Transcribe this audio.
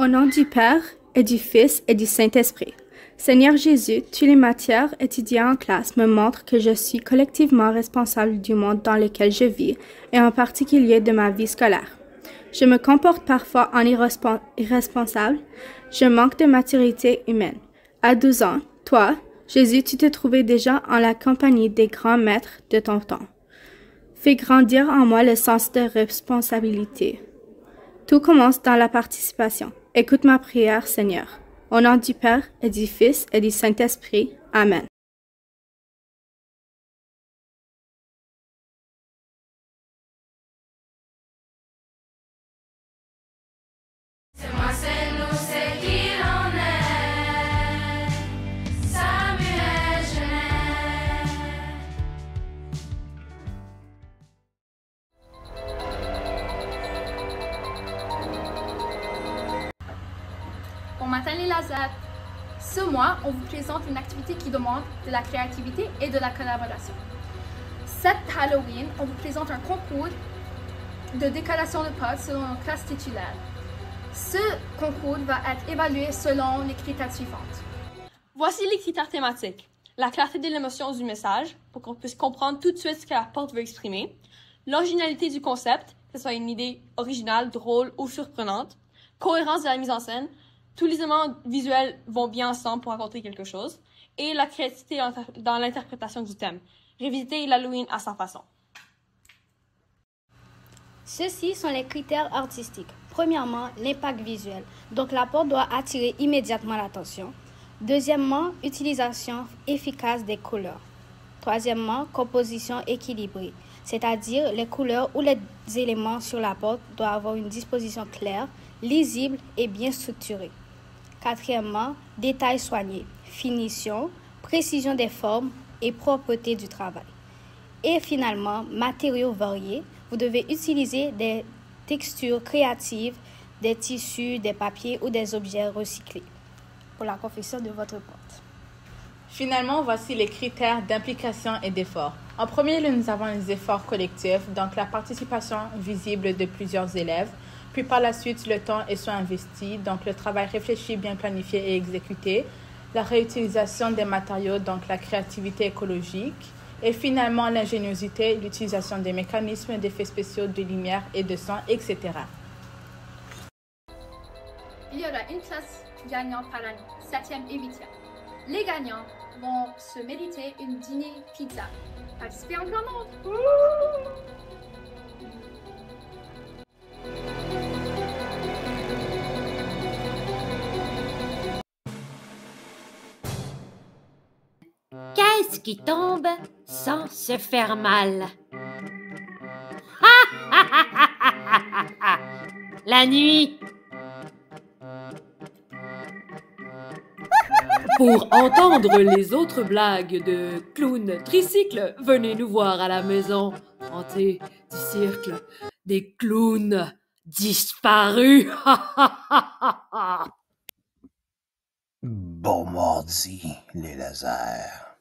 Au nom du Père, et du Fils, et du Saint-Esprit. Seigneur Jésus, toutes les matières étudiées en classe me montrent que je suis collectivement responsable du monde dans lequel je vis, et en particulier de ma vie scolaire. Je me comporte parfois en irresponsable, je manque de maturité humaine. À 12 ans, toi, Jésus, tu te trouvais déjà en la compagnie des grands maîtres de ton temps. Fais grandir en moi le sens de responsabilité. Tout commence dans la participation. Écoute ma prière, Seigneur. Au nom du Père, et du Fils, et du Saint-Esprit. Amen. C'est moi, c'est nous, c'est qui l'on est. Samuel Genet. Bon matin les lasers. Ce mois, on vous présente une activité qui demande de la créativité et de la collaboration. Cette Halloween, on vous présente un concours de décoration de potes selon nos classes titulaires. Ce concours va être évalué selon les critères suivants. Voici les critères thématiques. La clarté de l'émotion du message, pour qu'on puisse comprendre tout de suite ce que la porte veut exprimer. L'originalité du concept, que ce soit une idée originale, drôle ou surprenante. Cohérence de la mise en scène. Tous les éléments visuels vont bien ensemble pour raconter quelque chose. Et la créativité dans l'interprétation du thème. Révisiter l'Halloween à sa façon. Ceux-ci sont les critères artistiques. Premièrement, l'impact visuel. Donc la porte doit attirer immédiatement l'attention. Deuxièmement, utilisation efficace des couleurs. Troisièmement, composition équilibrée. C'est-à-dire les couleurs ou les éléments sur la porte doivent avoir une disposition claire, lisible et bien structurée. Quatrièmement, détails soignés, finition, précision des formes et propreté du travail. Et finalement, matériaux variés. Vous devez utiliser des textures créatives, des tissus, des papiers ou des objets recyclés pour la confection de votre porte. Finalement, voici les critères d'implication et d'effort. En premier lieu, nous avons les efforts collectifs, donc la participation visible de plusieurs élèves. Puis par la suite, le temps et soin investi, donc le travail réfléchi, bien planifié et exécuté. La réutilisation des matériaux, donc la créativité écologique. Et finalement, l'ingéniosité, l'utilisation des mécanismes, d'effets spéciaux, de lumière et de son, etc. Il y aura une classe gagnante par année, 7e et 8e. Les gagnants vont se mériter une dîner pizza. Participez en grand nombre. Qu'est-ce qui tombe sans se faire mal? La nuit! Pour entendre les autres blagues de clowns tricycles, venez nous voir à la maison hantée du cirque des clowns disparus. Bon mardi, les lasers.